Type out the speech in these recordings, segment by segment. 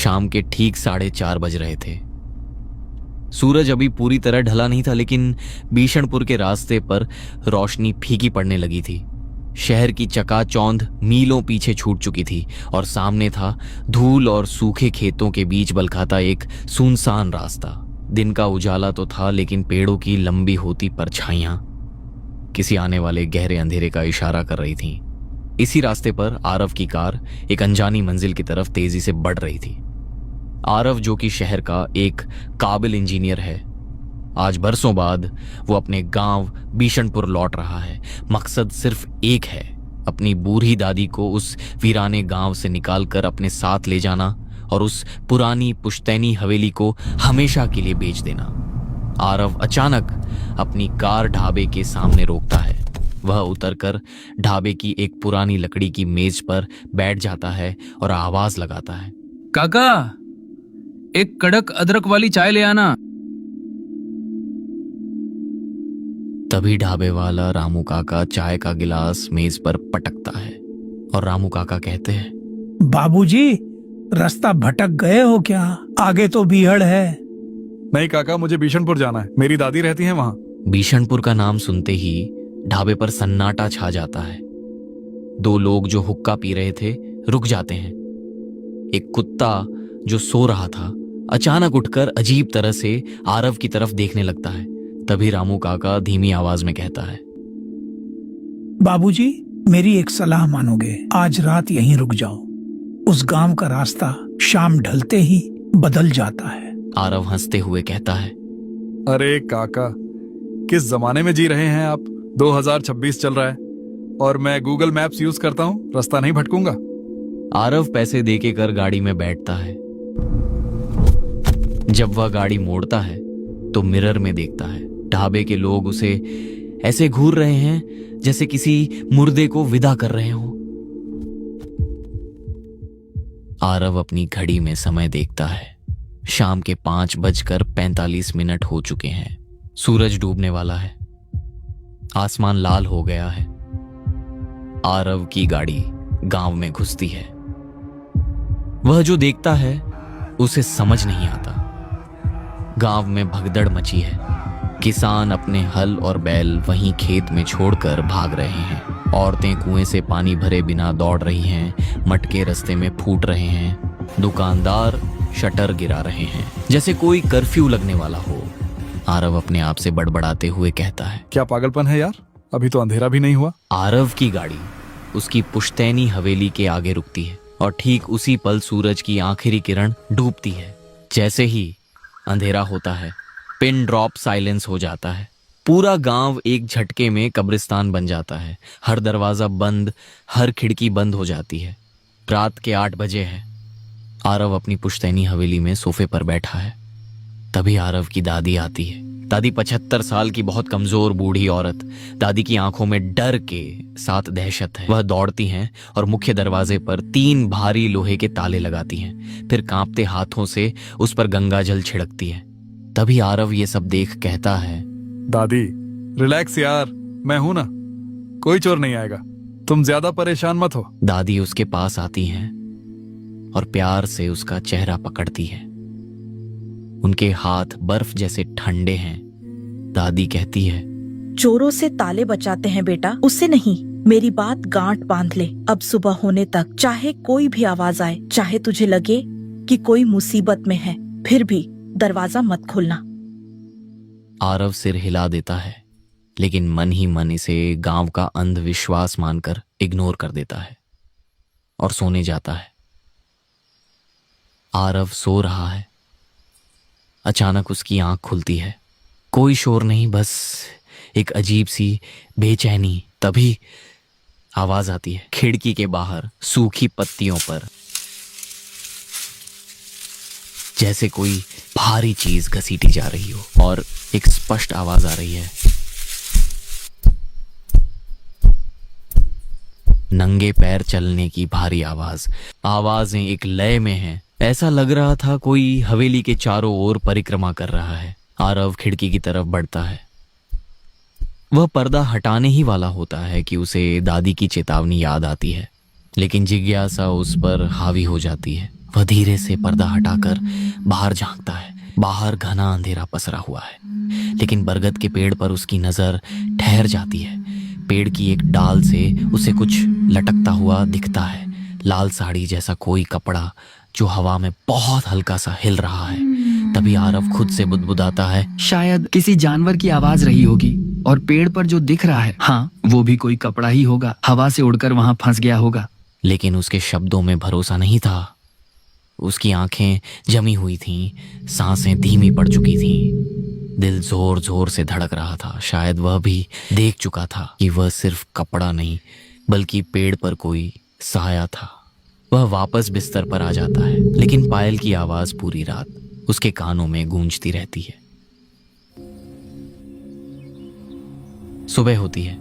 शाम के ठीक 4:30 बज रहे थे। सूरज अभी पूरी तरह ढला नहीं था, लेकिन बीशनपुर के रास्ते पर रोशनी फीकी पड़ने लगी थी। शहर की चकाचौंध मीलों पीछे छूट चुकी थी और सामने था धूल और सूखे खेतों के बीच बलखाता एक सुनसान रास्ता। दिन का उजाला तो था, लेकिन पेड़ों की लंबी होती परछाइयां किसी आने वाले गहरे अंधेरे का इशारा कर रही थीं। इसी रास्ते पर आरव की कार एक अनजानी मंजिल की तरफ तेजी से बढ़ रही थी। आरव, जो कि शहर का एक काबिल इंजीनियर है, आज बरसों बाद वो अपने गांव बीशनपुर लौट रहा है। मकसद सिर्फ एक है, अपनी बूढ़ी दादी को उस वीराने गांव से निकालकर अपने साथ ले जाना और उस पुरानी पुश्तैनी हवेली को हमेशा के लिए बेच देना। आरव अचानक अपनी कार ढाबे के सामने रोकता है। वह उतरकर ढाबे की एक पुरानी लकड़ी की मेज पर बैठ जाता है और आवाज लगाता है, काका, एक कड़क अदरक वाली चाय ले आना। तभी ढाबे वाला रामू काका चाय का गिलास मेज पर पटकता है और रामू काका कहते हैं, बाबूजी, रास्ता भटक गए हो क्या? आगे तो बीहड़ है। नहीं काका, मुझे बीशनपुर जाना है, मेरी दादी रहती है वहां। बीशनपुर का नाम सुनते ही ढाबे पर सन्नाटा छा जाता है। दो लोग जो हुक्का पी रहे थे रुक जाते हैं। एक कुत्ता जो सो रहा था अचानक उठकर अजीब तरह से आरव की तरफ देखने लगता है। तभी रामू काका धीमी आवाज में कहता है, बाबूजी, मेरी एक सलाह मानोगे? आज रात यहीं रुक जाओ। उस गांव का रास्ता शाम ढलते ही बदल जाता है। आरव हंसते हुए कहता है, अरे काका, किस जमाने में जी रहे हैं आप? 2026 चल रहा है और मैं गूगल मैप्स यूज करता हूँ, रास्ता नहीं भटकूंगा। आरव पैसे देके कर गाड़ी में बैठता है। जब वह गाड़ी मोड़ता है तो मिरर में देखता है ढाबे के लोग उसे ऐसे घूर रहे हैं जैसे किसी मुर्दे को विदा कर रहे हों। आरव अपनी घड़ी में समय देखता है। शाम के 5:45 हो चुके हैं। सूरज डूबने वाला है। आसमान लाल हो गया है। आरव की गाड़ी गांव में घुसती है। वह जो देखता है उसे समझ नहीं आता। गांव में भगदड़ मची है। किसान अपने हल और बैल वहीं खेत में छोड़कर भाग रहे हैं। औरतें कुएं से पानी भरे बिना दौड़ रही हैं। मटके रास्ते में फूट रहे हैं। दुकानदार शटर गिरा रहे हैं जैसे कोई कर्फ्यू लगने वाला हो। आरव अपने आप से बड़बड़ाते हुए कहता है, क्या पागलपन है यार, अभी तो अंधेरा भी नहीं हुआ। आरव की गाड़ी उसकी पुश्तैनी हवेली के आगे रुकती है और ठीक उसी पल सूरज की आखिरी किरण डूबती है। जैसे ही अंधेरा होता है, पिन ड्रॉप साइलेंस हो जाता है। पूरा गांव एक झटके में कब्रिस्तान बन जाता है। हर दरवाजा बंद, हर खिड़की बंद हो जाती है। रात के 8 बजे है। आरव अपनी पुश्तैनी हवेली में सोफे पर बैठा है। तभी आरव की दादी आती है। दादी 75 साल की बहुत कमजोर बूढ़ी औरत। दादी की आंखों में डर के साथ दहशत है। वह दौड़ती हैं और मुख्य दरवाजे पर 3 भारी लोहे के ताले लगाती हैं। फिर कांपते हाथों से उस पर गंगा जल छिड़कती है। तभी आरव ये सब देख कहता है, दादी रिलैक्स यार, मैं हूं ना, कोई चोर नहीं आएगा, तुम ज्यादा परेशान मत हो। दादी उसके पास आती हैं और प्यार से उसका चेहरा पकड़ती है। उनके हाथ बर्फ जैसे ठंडे हैं। दादी कहती है, चोरों से ताले बचाते हैं बेटा, उससे नहीं। मेरी बात गांठ बांध ले। अब सुबह होने तक चाहे कोई भी आवाज आए, चाहे तुझे लगे कि कोई मुसीबत में है, फिर भी दरवाजा मत खोलना। आरव सिर हिला देता है, लेकिन मन ही मन इसे गांव का अंधविश्वास मानकर इग्नोर कर देता है और सोने जाता है। आरव सो रहा है। अचानक उसकी आंख खुलती है। कोई शोर नहीं, बस एक अजीब सी बेचैनी। तभी आवाज आती है। खिड़की के बाहर सूखी पत्तियों पर जैसे कोई भारी चीज घसीटी जा रही हो और एक स्पष्ट आवाज आ रही है, नंगे पैर चलने की भारी आवाज। आवाजें एक लय में हैं। ऐसा लग रहा था कोई हवेली के चारों ओर परिक्रमा कर रहा है। आरव खिड़की की तरफ बढ़ता है। वह पर्दा हटाने ही वाला होता है कि उसे दादी की चेतावनी याद आती है, लेकिन जिज्ञासा उस पर हावी हो जाती है। वह धीरे से पर्दा हटाकर बाहर झांकता है। बाहर घना अंधेरा पसरा हुआ है, लेकिन बरगद के पेड़ पर उसकी नजर ठहर जाती है। पेड़ की एक डाल से उसे कुछ लटकता हुआ दिखता है, लाल साड़ी जैसा कोई कपड़ा जो हवा में बहुत हल्का सा हिल रहा है। तभी आरव खुद से बुदबुदाता है, शायद किसी जानवर की आवाज रही होगी। और पेड़ पर जो दिख रहा है, हाँ, वो भी कोई कपड़ा ही होगा, हवा से उड़कर वहां फंस गया होगा। लेकिन उसके शब्दों में भरोसा नहीं था। उसकी आंखें जमी हुई थीं, सांसें धीमी पड़ चुकी थीं, दिल जोर जोर से धड़क रहा था। शायद वह भी देख चुका था कि वह सिर्फ कपड़ा नहीं बल्कि पेड़ पर कोई साया था। वह वापस बिस्तर पर आ जाता है, लेकिन पायल की आवाज पूरी रात उसके कानों में गूंजती रहती है। सुबह होती है।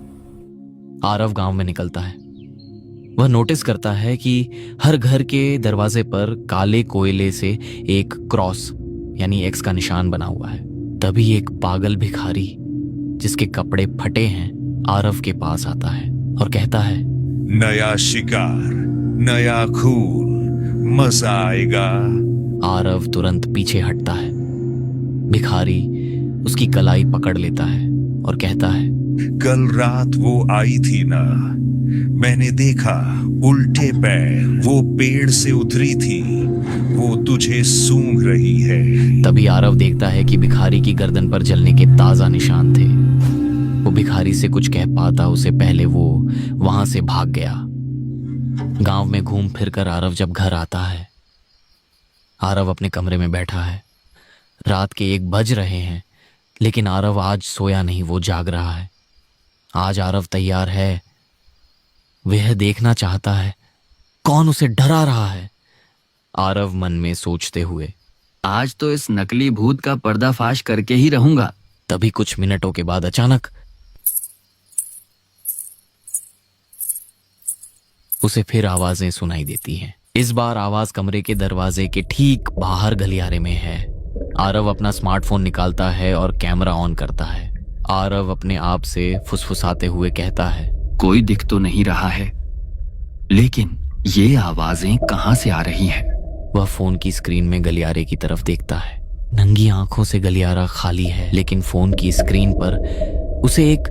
आरव गांव में निकलता है। वह नोटिस करता है कि हर घर के दरवाजे पर काले कोयले से एक क्रॉस यानी एक्स का निशान बना हुआ है। तभी एक पागल भिखारी जिसके कपड़े फटे हैं आरव के पास आता है और कहता है, नया शिकार, नया खून, मजा आएगा। आरव तुरंत पीछे हटता है। भिखारी उसकी कलाई पकड़ लेता है और कहता है, कल रात वो आई थी ना, मैंने देखा, उल्टे पैर वो पेड़ से उतरी थी, वो तुझे सूंघ रही है। तभी आरव देखता है कि भिखारी की गर्दन पर जलने के ताजा निशान थे। वो भिखारी से कुछ कह पाता उससे पहले वो वहां से भाग गया। गांव में घूम फिर कर आरव जब घर आता है, आरव अपने कमरे में बैठा है। रात के 1 बज रहे हैं, लेकिन आरव आज सोया नहीं, वो जाग रहा है। आज आरव तैयार है। वह देखना चाहता है कौन उसे डरा रहा है। आरव मन में सोचते हुए, आज तो इस नकली भूत का पर्दाफाश करके ही रहूंगा। तभी कुछ मिनटों के बाद अचानक उसे फिर आवाजें सुनाई देती हैं। इस बार आवाज कमरे के दरवाजे के ठीक बाहर गलियारे में है। आरव अपना स्मार्टफोन निकालता है और कैमरा ऑन करता है। आरव अपने आप से फुसफुसाते हुए कहता है, कोई दिख तो नहीं रहा है, लेकिन ये आवाजें कहां से आ रही हैं? वह फोन की स्क्रीन में गलियारे की तरफ देखता है। नंगी आंखों से गलियारा खाली है, लेकिन फोन की स्क्रीन पर उसे एक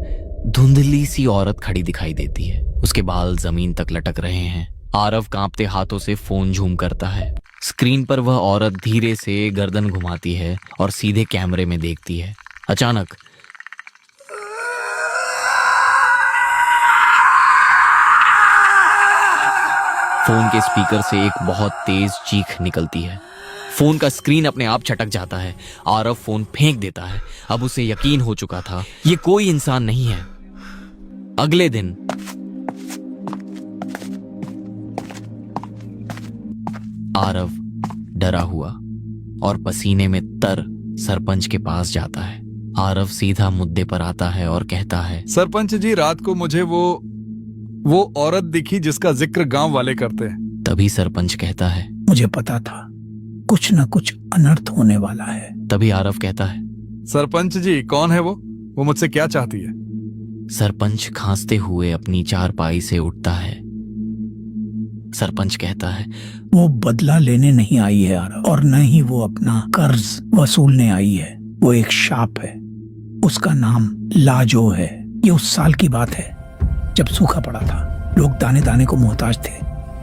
धुंधली सी औरत खड़ी दिखाई देती है। उसके बाल जमीन तक लटक रहे हैं। आरव कांपते हाथों से फोन झूम करता है। स्क्रीन पर वह औरत धीरे से गर्दन घुमाती है और सीधे कैमरे में देखती है। अचानक फोन के स्पीकर से एक बहुत तेज चीख निकलती है। फोन का स्क्रीन अपने आप छटक जाता है। आरव फोन फेंक देता है। अब उसे यकीन हो चुका था ये कोई इंसान नहीं है। अगले दिन आरव डरा हुआ और पसीने में तर सरपंच के पास जाता है। आरव सीधा मुद्दे पर आता है और कहता है, सरपंच जी, रात को मुझे वो औरत दिखी जिसका जिक्र गांव वाले करते हैं। तभी सरपंच कहता है, मुझे पता था कुछ न कुछ अनर्थ होने वाला है। तभी आरव कहता है, सरपंच जी, कौन है वो मुझसे क्या चाहती है? सरपंच खांसते हुए अपनी चारपाई से उठता है। सरपंच कहता है, वो बदला लेने नहीं आई है आरव, और न ही वो अपना कर्ज वसूलने आई है। वो एक शाप है। उसका नाम लाजो है। ये उस साल की बात है जब सूखा पड़ा था, लोग दाने दाने को मोहताज थे।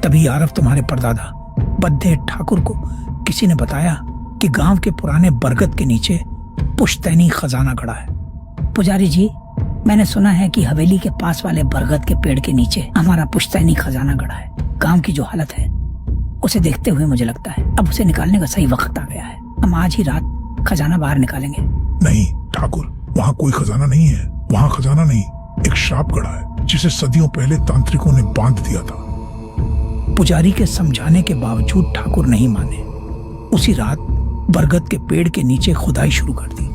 तभी आरव तुम्हारे परदादा बद्दे ठाकुर को किसी ने बताया कि गांव के पुराने बरगद के नीचे पुश्तैनी खजाना गड़ा है। पुजारी जी, मैंने सुना है कि हवेली के पास वाले बरगद के पेड़ के नीचे हमारा पुश्तैनी खजाना गड़ा है। गांव की जो हालत है उसे देखते हुए मुझे लगता है अब उसे निकालने का सही वक्त आ गया है। हम आज ही रात खजाना बाहर निकालेंगे। नहीं ठाकुर, वहाँ कोई खजाना नहीं है। वहाँ खजाना नहीं, एक श्राप गड़ा है जिसे सदियों पहले तांत्रिकों ने बांध दिया था। पुजारी के समझाने के बावजूद ठाकुर नहीं माने। उसी रात बरगद के पेड़ के नीचे खुदाई शुरू कर दी।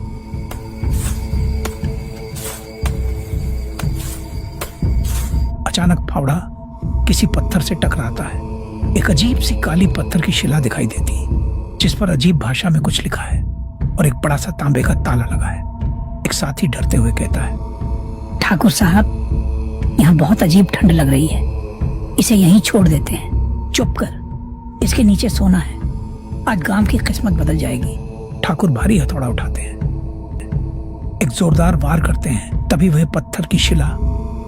अचानक फावड़ा किसी पत्थर से टकराता है। एक अजीब सी काली पत्थर की शिला दिखाई देती जिस पर अजीब भाषा में कुछ लिखा है और एक बड़ा सा तांबे का ताला लगा है। एक साथी डरते हुए कहता है, ठाकुर साहब, यहाँ बहुत अजीब ठंड लग रही है, इसे यहीं छोड़ देते हैं। चुप कर, इसके नीचे सोना है। आज गांव की किस्मत बदल जाएगी। ठाकुर भारी हथौड़ा उठाते हैं, एक जोरदार वार करते हैं, तभी वह पत्थर की शिला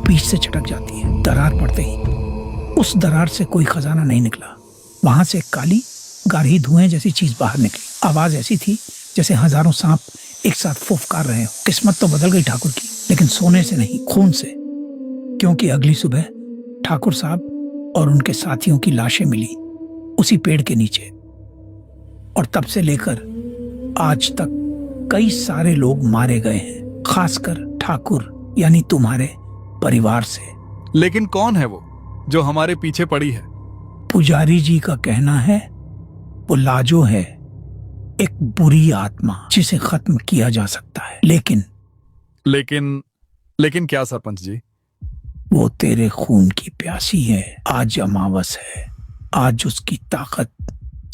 बीच से चटक जाती है। दरार पड़ते ही उस दरार से कोई खजाना नहीं निकला। वहां से एक काली गाढ़ी धुएं जैसी चीज बाहर निकली। आवाज ऐसी थी जैसे हजारों सांप एक साथ फुफकार रहे हो। किस्मत तो बदल गई ठाकुर की, लेकिन सोने से नहीं, खून से। क्योंकि अगली सुबह ठाकुर साहब और उनके साथियों की लाशें मिली उसी पेड़ के नीचे। और तब से लेकर आज तक कई सारे लोग मारे गए हैं, खासकर ठाकुर यानी तुम्हारे परिवार से। लेकिन कौन है वो जो हमारे पीछे पड़ी है? पुजारी जी का कहना है वो लाजो है, एक बुरी आत्मा जिसे खत्म किया जा सकता है। लेकिन क्या सरपंच जी? वो तेरे खून की प्यासी है। आज अमावस है, आज उसकी ताकत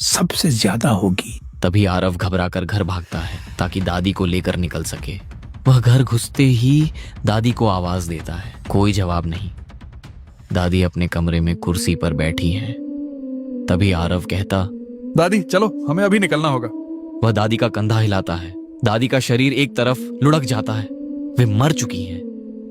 सबसे ज्यादा होगी। तभी आरव घबराकर घर भागता है ताकि दादी को लेकर निकल सके। वह घर घुसते ही दादी को आवाज देता है, कोई जवाब नहीं। दादी अपने कमरे में कुर्सी पर बैठी है। तभी आरव कहता, दादी चलो, हमें अभी निकलना होगा। वह दादी का कंधा हिलाता है। दादी का शरीर एक तरफ लुढ़क जाता है। वे मर चुकी हैं।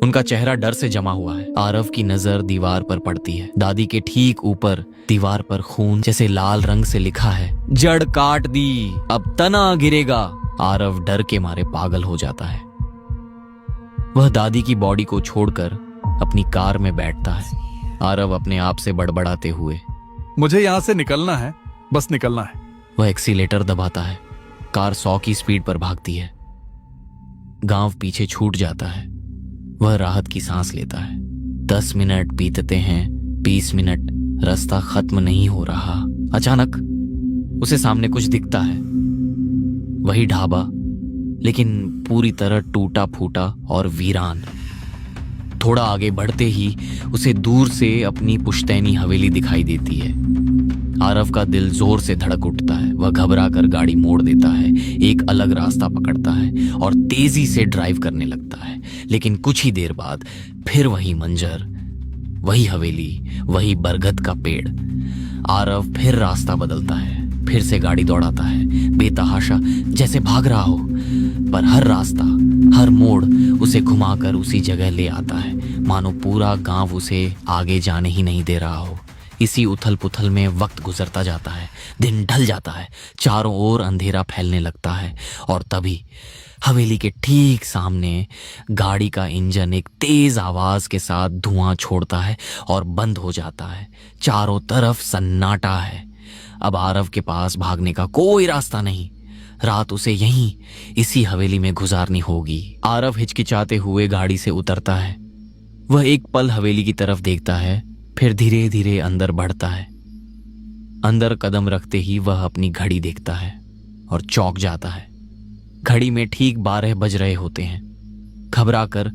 उनका चेहरा डर से जमा हुआ है। आरव की नजर दीवार पर पड़ती है। दादी के ठीक ऊपर दीवार पर खून जैसे लाल रंग से लिखा है, जड़ काट दी, अब तना गिरेगा। आरव डर के मारे पागल हो जाता है। वह दादी की बॉडी को छोड़कर अपनी कार में बैठता है। आरव अपने आप से बड़बड़ाते हुए, मुझे यहाँ से निकलना है, बस निकलना है। वह एक्सीलेटर दबाता है। कार 100 की स्पीड पर भागती है। गांव पीछे छूट जाता है। वह राहत की सांस लेता है। 10 मिनट बीतते हैं, 20 मिनट, रास्ता खत्म नहीं हो रहा। अचानक उसे सामने कुछ दिखता है। वही ढाबा, लेकिन पूरी तरह टूटा फूटा और वीरान। थोड़ा आगे बढ़ते ही उसे दूर से अपनी पुश्तैनी हवेली दिखाई देती है। आरव का दिल जोर से धड़क उठता है। वह घबरा कर गाड़ी मोड़ देता है, एक अलग रास्ता पकड़ता है और तेजी से ड्राइव करने लगता है। लेकिन कुछ ही देर बाद फिर वही मंजर, वही हवेली, वही बरगद का पेड़। आरव फिर रास्ता बदलता है, फिर से गाड़ी दौड़ाता है, बेतहाशा जैसे भाग रहा हो। पर हर रास्ता, हर मोड़ उसे घुमाकर उसी जगह ले आता है, मानो पूरा गांव उसे आगे जाने ही नहीं दे रहा हो। इसी उथल पुथल में वक्त गुजरता जाता है। दिन ढल जाता है, चारों ओर अंधेरा फैलने लगता है। और तभी हवेली के ठीक सामने गाड़ी का इंजन एक तेज आवाज के साथ धुआं छोड़ता है और बंद हो जाता है। चारों तरफ सन्नाटा है। अब आरव के पास भागने का कोई रास्ता नहीं। रात उसे यहीं इसी हवेली में गुजारनी होगी। आरव हिचकिचाते हुए गाड़ी से उतरता है। वह एक पल हवेली की तरफ देखता है, फिर धीरे धीरे अंदर बढ़ता है। अंदर कदम रखते ही वह अपनी घड़ी देखता है और चौंक जाता है। घड़ी में ठीक 12 बज रहे होते हैं। घबराकर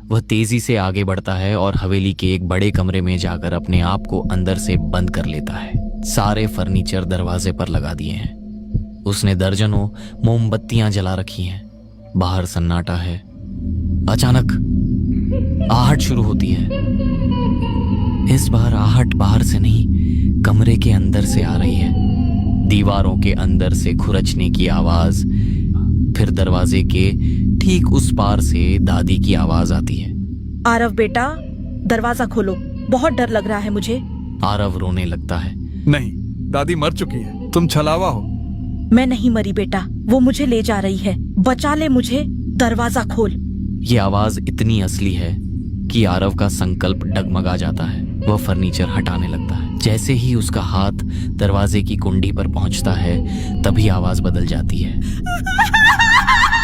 वह तेजी से आगे बढ़ता है और हवेली के एक बड़े कमरे में जाकर अपने आप को अंदर से बंद कर लेता है। सारे फर्नीचर दरवाजे पर लगा दिए हैं। उसने दर्जनों मोमबत्तियां जला रखी हैं। बाहर सन्नाटा है। अचानक आहट शुरू होती है। इस बार आहट बाहर से नहीं, कमरे के अंदर से आ रही है। दीवारों के अंदर से खुरचने की आवाज, फिर दरवाजे के ठीक उस पार से दादी की आवाज आती है, आरव बेटा, दरवाजा खोलो, बहुत डर लग रहा है मुझे। आरव रोने लगता है। नहीं, दादी मर चुकी है, तुम छलावा हो। मैं नहीं मरी बेटा, वो मुझे ले जा रही है, बचा ले मुझे, दरवाजा खोल। ये आवाज इतनी असली है कि आरव का संकल्प डगमगा जाता है। वह फर्नीचर हटाने लगता है। जैसे ही उसका हाथ दरवाजे की कुंडी पर पहुंचता है, तभी आवाज बदल जाती है।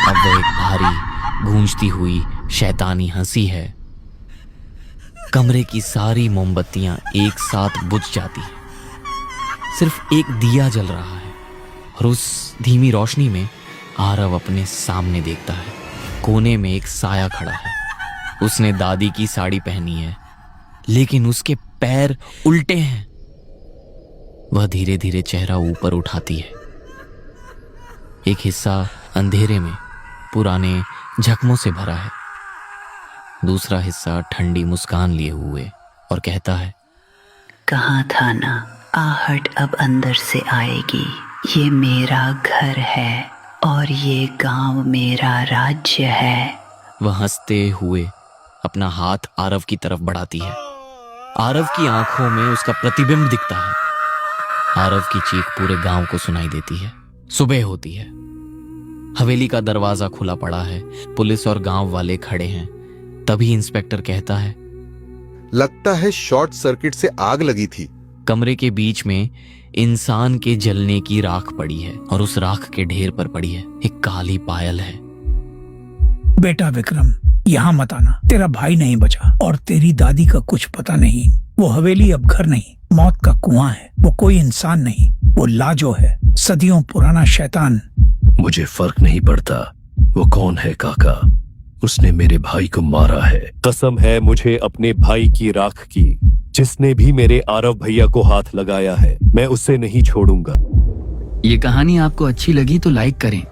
अब वो एक भारी गूंजती हुई शैतानी हंसी है। कमरे की सारी मोमबत्तियां एक साथ बुझ जाती हैं। सिर्फ एक दिया जल रहा है और उस धीमी रोशनी में आरव अपने सामने देखता है। कोने में एक साया खड़ा है। उसने दादी की साड़ी पहनी है, लेकिन उसके पैर उल्टे हैं। वह धीरे धीरे चेहरा ऊपर उठाती है। एक हिस्सा अंधेरे में पुराने जख्मों से भरा है, दूसरा हिस्सा ठंडी मुस्कान लिए हुए, और कहता है, कहाँ था ना, आहट अब अंदर से आएगी। ये मेरा घर है और ये गांव मेरा राज्य है। वह हंसते हुए अपना हाथ आरव की तरफ बढ़ाती है। आरव की आंखों में उसका प्रतिबिंब दिखता है। आरव की चीख पूरे गांव को सुनाई देती है। सुबह होती है। हवेली का दरवाजा खुला पड़ा है। पुलिस और गांव वाले खड़े हैं। तभी इंस्पेक्टर कहता है, लगता है शॉर्ट सर्किट से आग लगी थी। कमरे के बीच में इंसान के जलने की राख पड़ी है और उस राख के ढेर पर पड़ी है एक काली पायल है। बेटा विक्रम, यहाँ मत आना। तेरा भाई नहीं बचा और तेरी दादी का कुछ पता नहीं। वो हवेली अब घर नहीं, मौत का कुआं है। वो कोई इंसान नहीं, वो लाजो है, सदियों पुराना शैतान। मुझे फर्क नहीं पड़ता वो कौन है काका। उसने मेरे भाई को मारा है। कसम है मुझे अपने भाई की राख की। जिसने भी मेरे आरव भैया को हाथ लगाया है मैं उसे नहीं छोड़ूंगा। ये कहानी आपको अच्छी लगी तो लाइक करें